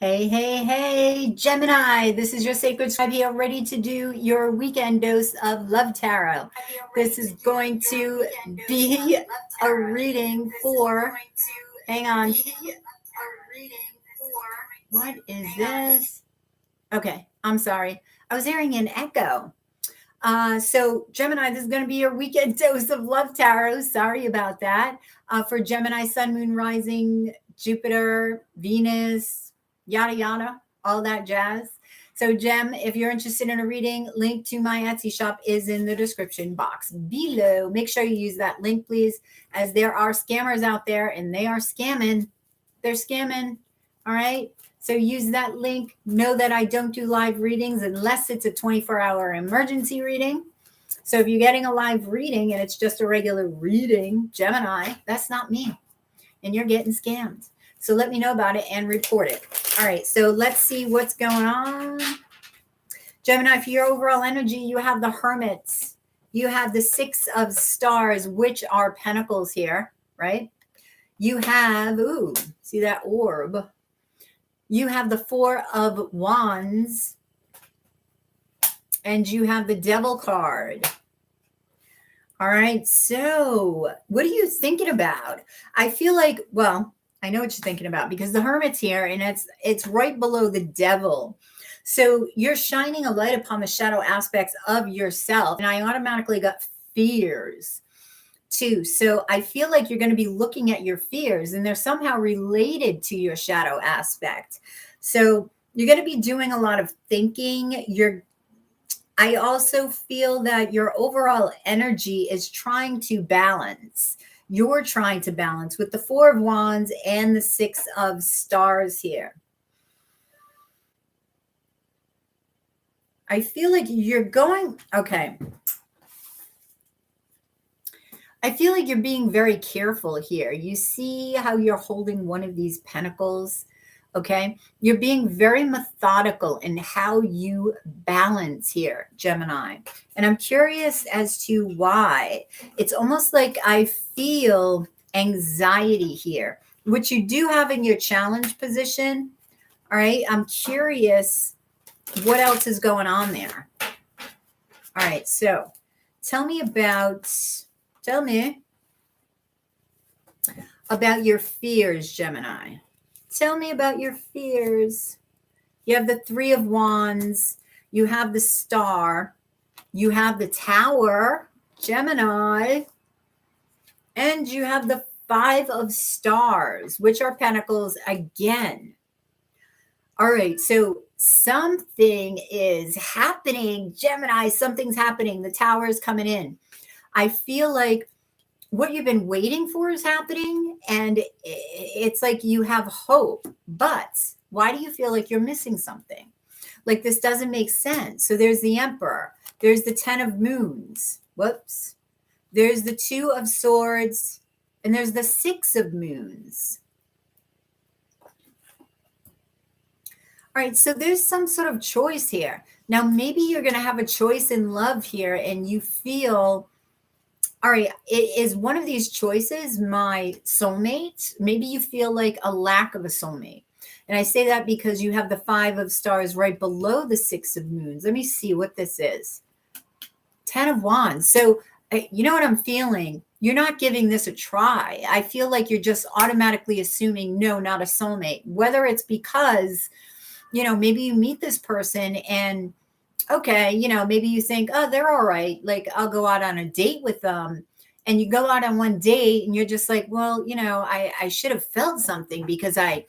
Hey, hey, hey, Gemini. This is your sacred scribe here, ready to do your weekend dose of love tarot. This is going to be a reading for, hang on. What is this? Okay, I'm sorry. I was hearing an echo. So Gemini, this is going to be your weekend dose of love tarot. Sorry about that. For Gemini, Sun, Moon, Rising, Jupiter, Venus, yada, yada, all that jazz. So Gem, if you're interested in a reading, link to my Etsy shop is in the description box below. Make sure you use that link, please, as there are scammers out there and they are scamming. They're scamming. All right. So use that link. Know that I don't do live readings unless it's a 24-hour emergency reading. So if you're getting a live reading and it's just a regular reading, Gemini, that's not me. And you're getting scammed. So let me know about it and report it. All right. So let's see what's going on. Gemini, for your overall energy, you have the Hermit. You have the Six of Stars, which are pentacles here, right? You have, ooh, see that orb? You have the Four of Wands, and you have the Devil card. All right, so what are you thinking about? I feel like, well, I know what you're thinking about because the Hermit's here, and it's right below the Devil. So you're shining a light upon the shadow aspects of yourself, and I automatically got fears too. So I feel like you're going to be looking at your fears and they're somehow related to your shadow aspect. So you're going to be doing a lot of thinking. I also feel that your overall energy is trying to balance. You're trying to balance with the Four of Wands and the Six of Stars here. I feel like you're going, okay. I feel like you're being very careful here. You see how you're holding one of these pentacles, okay? You're being very methodical in how you balance here, Gemini. And I'm curious as to why. It's almost like I feel anxiety here, which you do have in your challenge position, all right? I'm curious what else is going on there. All right, so tell me about your fears, Gemini. Tell me about your fears. You have the Three of Wands. You have the Star. You have the Tower, Gemini. And you have the Five of Stars, which are pentacles again. All right, so something is happening, Gemini. Something's happening. The Tower is coming in. I feel like what you've been waiting for is happening, and it's like you have hope. But why do you feel like you're missing something? Like this doesn't make sense. So there's the Emperor. There's the Ten of Moons. Whoops. There's the Two of Swords, and there's the Six of Moons. All right, so there's some sort of choice here. Now, maybe you're going to have a choice in love here, and you feel, all right, is one of these choices my soulmate? Maybe you feel like a lack of a soulmate. And I say that because you have the Five of Stars right below the Six of Moons. Let me see what this is. Ten of Wands. So you know what I'm feeling? You're not giving this a try. I feel like you're just automatically assuming, no, not a soulmate. Whether it's because, you know, maybe you meet this person and, okay, you know, maybe you think, oh, they're all right. Like, I'll go out on a date with them. And you go out on one date and you're just like, well, you know, I should have felt something because I'm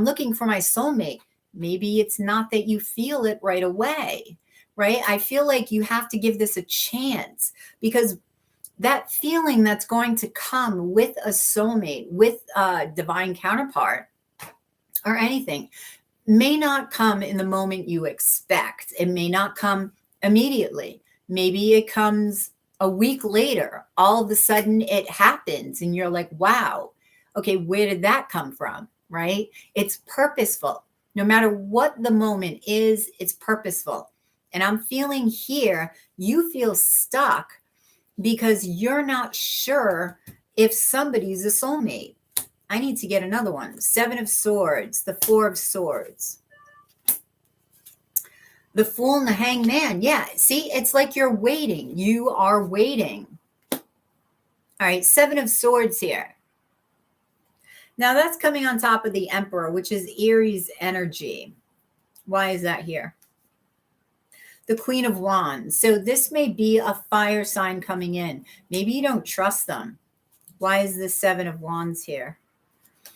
looking for my soulmate. Maybe it's not that you feel it right away, right? I feel like you have to give this a chance because that feeling that's going to come with a soulmate, with a divine counterpart or anything, may not come in the moment you expect. It may not come immediately. Maybe it comes a week later. All of a sudden it happens and you're like, wow, okay, where did that come from, right? It's purposeful. No matter what the moment is, it's purposeful. And I'm feeling here, you feel stuck because you're not sure if somebody's a soulmate. I need to get another one. 7 of Swords, the 4 of Swords. The Fool and the Hanged Man. Yeah, see, it's like you're waiting. You are waiting. All right, 7 of Swords here. Now that's coming on top of the Emperor, which is Aries energy. Why is that here? The Queen of Wands. So this may be a fire sign coming in. Maybe you don't trust them. Why is the 7 of Wands here?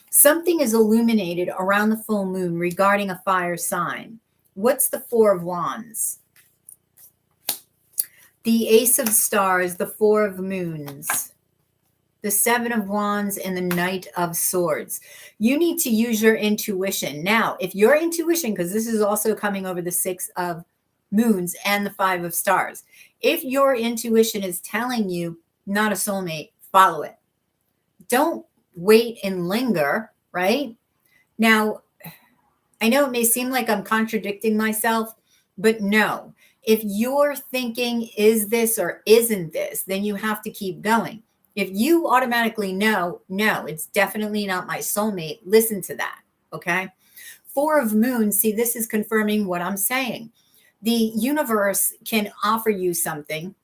Something is illuminated around the full moon regarding a fire sign. What's the 4 of Wands? The Ace of Stars, the 4 of Moons, the 7 of Wands, and the Knight of Swords. You need to use your intuition. Now, if your intuition, because this is also coming over the 6 of Moons and the 5 of Stars, if your intuition is telling you not a soulmate, follow it. Don't wait and linger, right? Now, I know it may seem like I'm contradicting myself, but no. If you're thinking, is this or isn't this, then you have to keep going. If you automatically know, no, it's definitely not my soulmate, listen to that, okay? 4 of Moons, see, this is confirming what I'm saying. The universe can offer you something,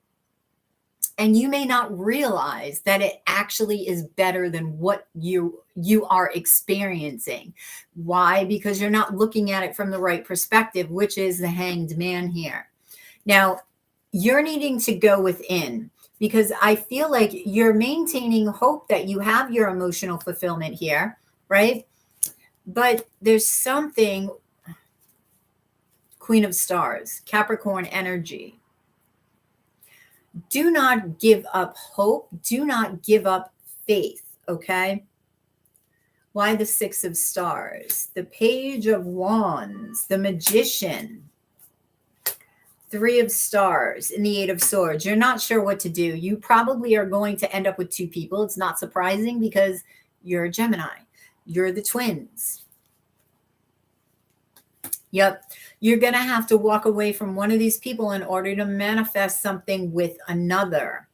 and you may not realize that it actually is better than what you are experiencing. Why? Because you're not looking at it from the right perspective, which is the Hanged Man here. Now, you're needing to go within, because I feel like you're maintaining hope that you have your emotional fulfillment here, right? But there's something, Queen of Stars, Capricorn energy. Do not give up hope. Do not give up faith, okay? Why the 6 of Stars? The Page of Wands, the Magician, 3 of Stars, and the 8 of Swords. You're not sure what to do. You probably are going to end up with 2 people. It's not surprising because you're a Gemini. You're the twins. Yep. You're going to have to walk away from one of these people in order to manifest something with another.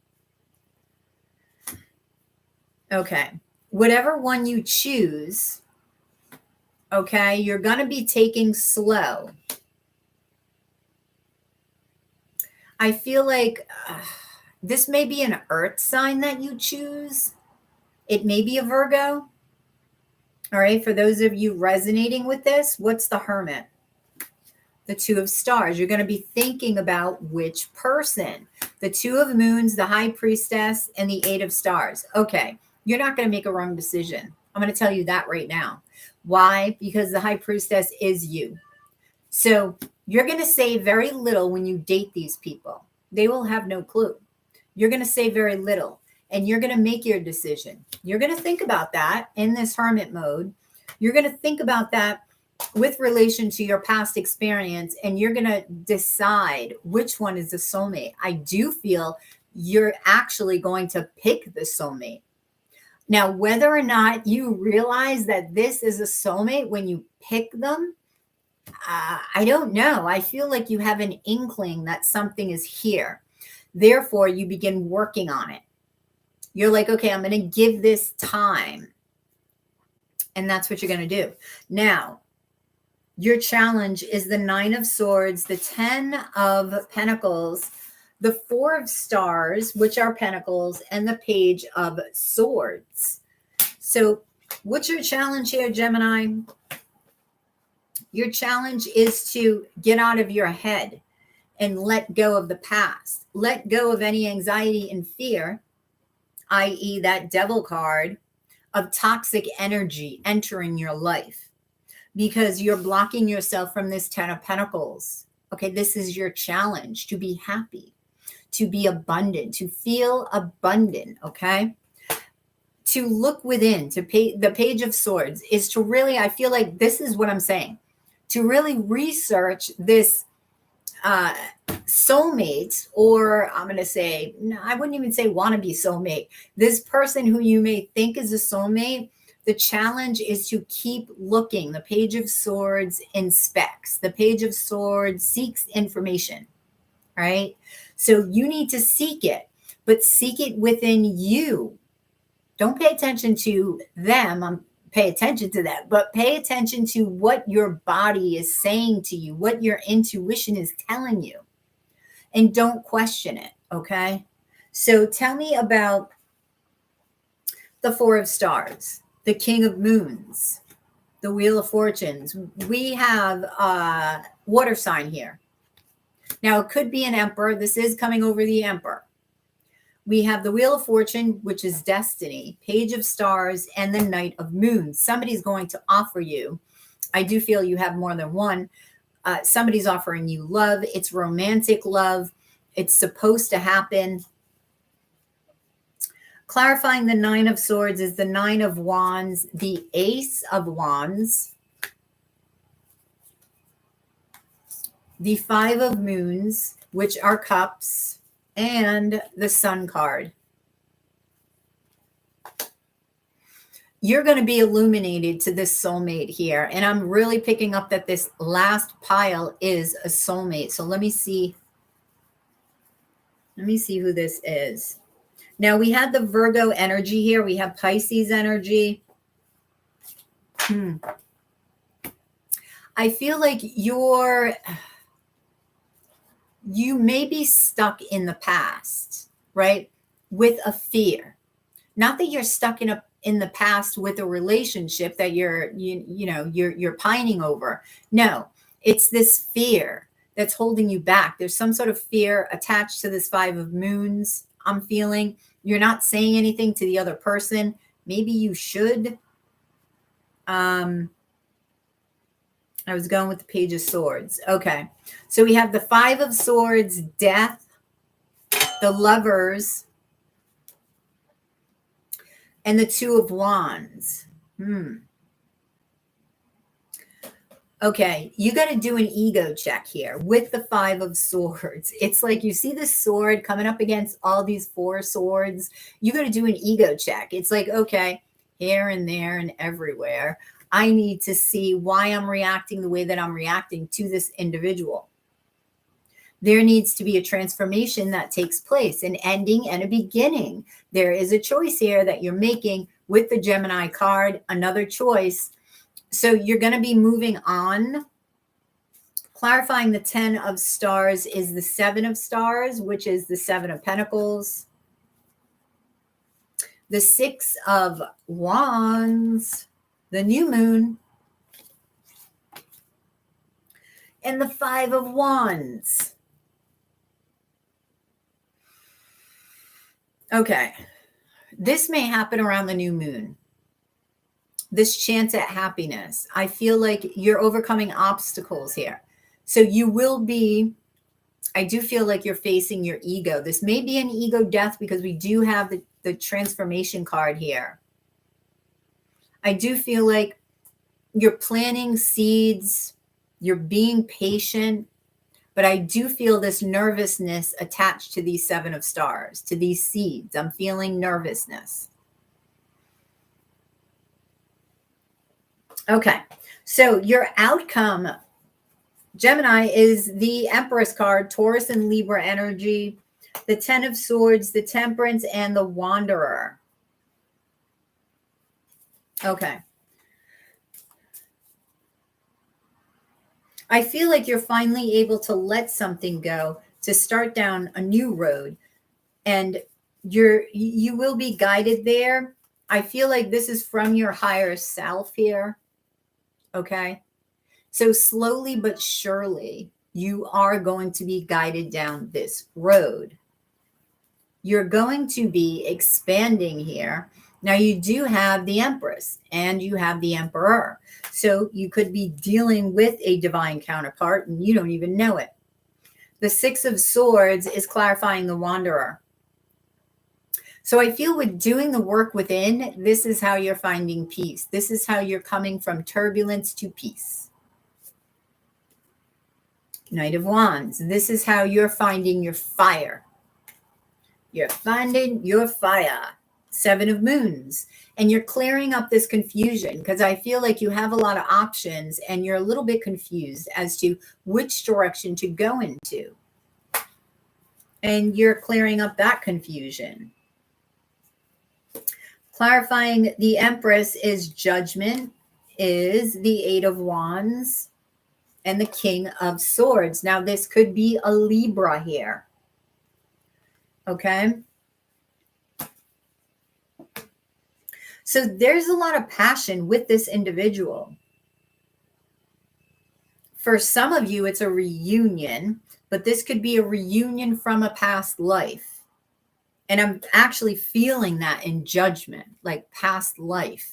Okay. Whatever one you choose, okay, you're going to be taking slow. I feel like this may be an earth sign that you choose. It may be a Virgo. All right. For those of you resonating with this, what's the Hermit? The 2 of Stars. You're going to be thinking about which person. The 2 of Moons, the High Priestess, and the 8 of Stars. Okay, you're not going to make a wrong decision. I'm going to tell you that right now. Why? Because the High Priestess is you. So you're going to say very little when you date these people. They will have no clue. You're going to say very little, and you're going to make your decision. You're going to think about that in this hermit mode. You're going to think about that with relation to your past experience, and you're going to decide which one is the soulmate. I do feel you're actually going to pick the soulmate. Now, whether or not you realize that this is a soulmate when you pick them, I don't know. I feel like you have an inkling that something is here. Therefore, you begin working on it. You're like, okay, I'm going to give this time. And that's what you're going to do. Now, your challenge is the 9 of Swords, the 10 of Pentacles, the 4 of Stars, which are Pentacles, and the Page of Swords. So what's your challenge here, Gemini? Your challenge is to get out of your head and let go of the past. Let go of any anxiety and fear, i.e. that devil card of toxic energy entering your life. Because you're blocking yourself from this 10 of Pentacles. Okay, this is your challenge, to be happy, to be abundant, to feel abundant, okay? To look within, the Page of Swords is to really, I feel like this is what I'm saying, to really research this soulmate, or I'm going to say, no, I wouldn't even say wannabe soulmate. This person who you may think is a soulmate, the challenge is to keep looking. The Page of Swords inspects. The Page of Swords seeks information, right? So you need to seek it, but seek it within you. Don't pay attention to them. I'm pay attention to that, but pay attention to what your body is saying to you, what your intuition is telling you, and don't question it. Okay. So tell me about the Four of Stars, the King of Moons, the Wheel of Fortunes. We have a water sign here. Now, it could be an Emperor. This is coming over the Emperor. We have the Wheel of Fortune, which is destiny, Page of Stars, and the Knight of Moons. Somebody's going to offer you. I do feel you have more than one. Somebody's offering you love. It's romantic love. It's supposed to happen. Clarifying the Nine of Swords is the Nine of Wands, the Ace of Wands, the Five of Moons, which are cups, and the Sun card. You're going to be illuminated to this soulmate here. And I'm really picking up that this last pile is a soulmate. So let me see. Let me see who this is. Now, we had the Virgo energy here. We have Pisces energy. I feel like you may be stuck in the past, right? With a fear. Not that you're stuck in the past with a relationship that you're pining over. No, it's this fear that's holding you back. There's some sort of fear attached to this Five of Moons. I'm feeling you're not saying anything to the other person. Maybe you should. I was going with the Page of Swords. Okay. So we have the Five of Swords, Death, the Lovers, and the Two of Wands. Okay, you got to do an ego check here with the Five of Swords. It's like you see the sword coming up against all these four swords. You got to do an ego check. It's like, okay, here and there and everywhere. I need to see why I'm reacting the way that I'm reacting to this individual. There needs to be a transformation that takes place, an ending and a beginning. There is a choice here that you're making with the Gemini card, another choice. So you're going to be moving on. Clarifying the 10 of Stars is the Seven of Stars, which is the Seven of Pentacles. The Six of Wands, the New Moon. And the Five of Wands. Okay. This may happen around the new moon. This chance at happiness. I feel like you're overcoming obstacles here. So you will be, I do feel like you're facing your ego. This may be an ego death because we do have the transformation card here. I do feel like you're planting seeds. You're being patient. But I do feel this nervousness attached to these Seven of Stars, to these seeds. I'm feeling nervousness. Okay, so your outcome, Gemini, is the Empress card, Taurus and Libra energy, the 10 of Swords, the Temperance, and the Wanderer. Okay. I feel like you're finally able to let something go, to start down a new road, and you will be guided there. I feel like this is from your higher self here. Okay. So slowly but surely, you are going to be guided down this road. You're going to be expanding here. Now, you do have the Empress and you have the Emperor. So you could be dealing with a divine counterpart and you don't even know it. The Six of Swords is clarifying the Wanderer. So I feel with doing the work within, this is how you're finding peace. This is how you're coming from turbulence to peace. Knight of Wands. This is how you're finding your fire. You're finding your fire. Seven of Moons. And you're clearing up this confusion because I feel like you have a lot of options and you're a little bit confused as to which direction to go into. And you're clearing up that confusion. Clarifying the Empress is Judgment, is the Eight of Wands, and the King of Swords. Now, this could be a Libra here. Okay. So there's a lot of passion with this individual. For some of you, it's a reunion, but this could be a reunion from a past life. And I'm actually feeling that in Judgment, like past life.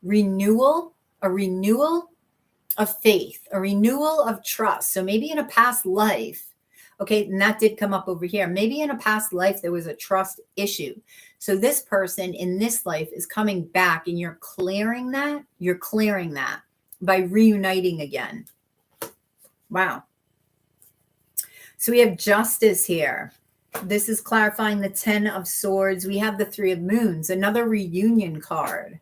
Renewal, a renewal of faith, a renewal of trust. So maybe in a past life, okay, and that did come up over here. Maybe in a past life, there was a trust issue. So this person in this life is coming back and you're clearing that. You're clearing that by reuniting again. Wow. So we have Justice here. This is clarifying the 10 of Swords. We have the 3 of Moons, another reunion card.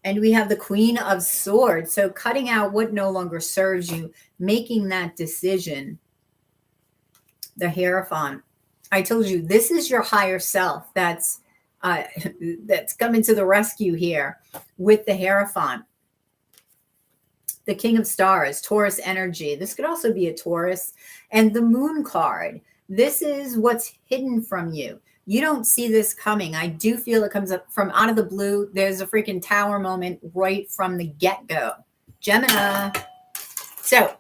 And we have the Queen of Swords. So cutting out what no longer serves you, making that decision. The Hierophant. I told you, this is your higher self that's coming to the rescue here with the Hierophant. The King of Stars, Taurus energy. This could also be a Taurus. And the Moon card. This is what's hidden from you. You don't see this coming. I do feel it comes up from out of the blue. There's a freaking tower moment right from the get-go. Gemini. So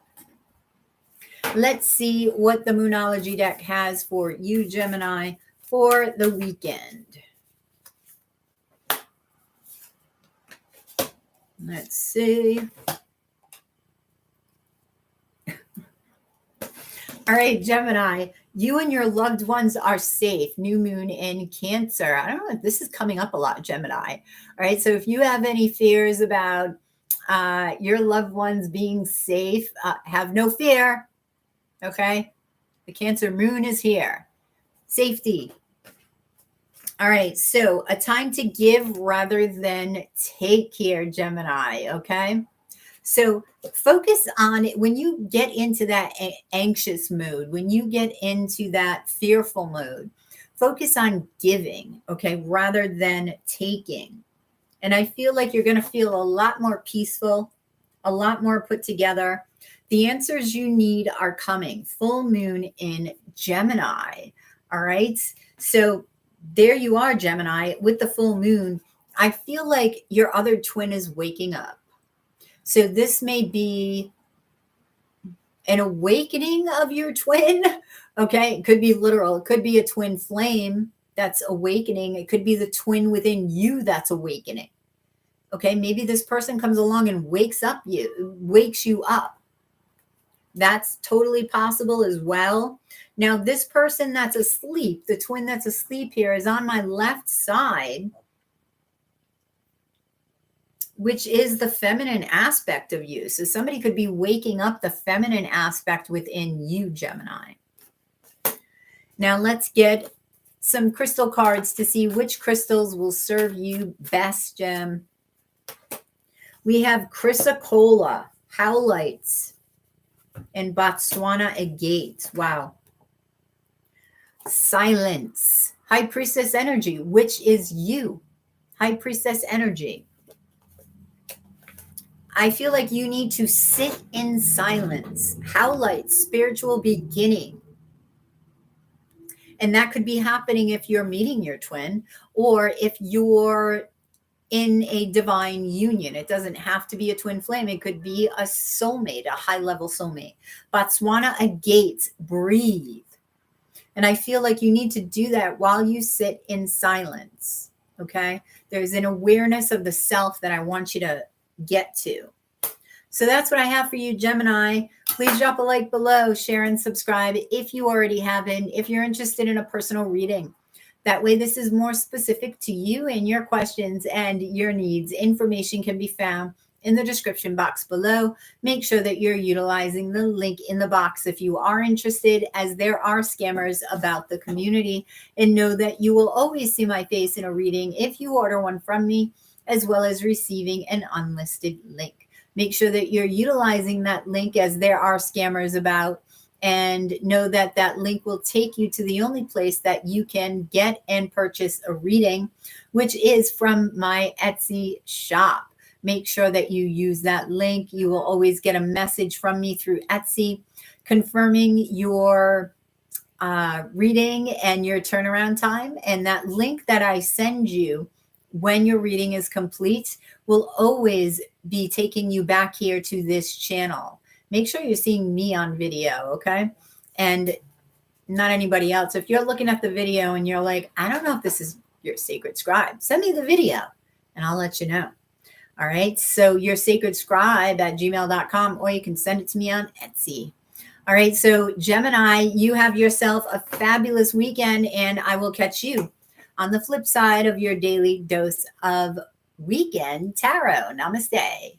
let's see what the Moonology deck has for you, Gemini, for the weekend. Let's see. All right, Gemini, you and your loved ones are safe. New moon in Cancer. I don't know if this is coming up a lot, Gemini. All right, so if you have any fears about your loved ones being safe, have no fear. Okay, the Cancer moon is here. Safety. All right, so a time to give rather than take here, Gemini. Okay. So focus on it when you get into that anxious mood, when you get into that fearful mood, focus on giving, okay, rather than taking. And I feel like you're going to feel a lot more peaceful, a lot more put together. The answers you need are coming. Full moon in Gemini. All right. So there you are, Gemini, with the full moon. I feel like your other twin is waking up. So this may be an awakening of your twin. Okay. It could be literal. It could be a twin flame that's awakening. It could be the twin within you that's awakening. Okay. Maybe this person comes along and wakes you up. That's totally possible as well. Now, this person that's asleep, the twin that's asleep here is on my left side, which is the feminine aspect of you. So somebody could be waking up the feminine aspect within you, Gemini. Now let's get some crystal cards to see which crystals will serve you best, Gem. We have chrysocolla, howlites, and Botswana agate. Wow. Silence, High Priestess energy, which is you. High Priestess energy. I feel like you need to sit in silence. Howlight, spiritual beginning. And that could be happening if you're meeting your twin or if you're in a divine union. It doesn't have to be a twin flame. It could be a soulmate, a high-level soulmate. Botswana agate, breathe. And I feel like you need to do that while you sit in silence. Okay? There's an awareness of the self that I want you to get to. So that's what I have for you, Gemini. Please drop a like below, share and subscribe if you already haven't, if you're interested in a personal reading. That way this is more specific to you and your questions and your needs. Information can be found in the description box below. Make sure that you're utilizing the link in the box if you are interested, as there are scammers about the community. And know that you will always see my face in a reading if you order one from me, as well as receiving an unlisted link. Make sure that you're utilizing that link, as there are scammers about, and know that that link will take you to the only place that you can get and purchase a reading, which is from my Etsy shop. Make sure that you use that link. You will always get a message from me through Etsy confirming your reading and your turnaround time. And that link that I send you when your reading is complete will always be taking you back here to this channel. Make sure you're seeing me on video, okay? And not anybody else. If you're looking at the video and you're like, I don't know if this is your sacred scribe, send me the video and I'll let you know. All right. So your sacred scribe at gmail.com, or you can send it to me on Etsy. All right. So Gemini, you have yourself a fabulous weekend, and I will catch you on the flip side of your daily dose of weekend tarot. Namaste.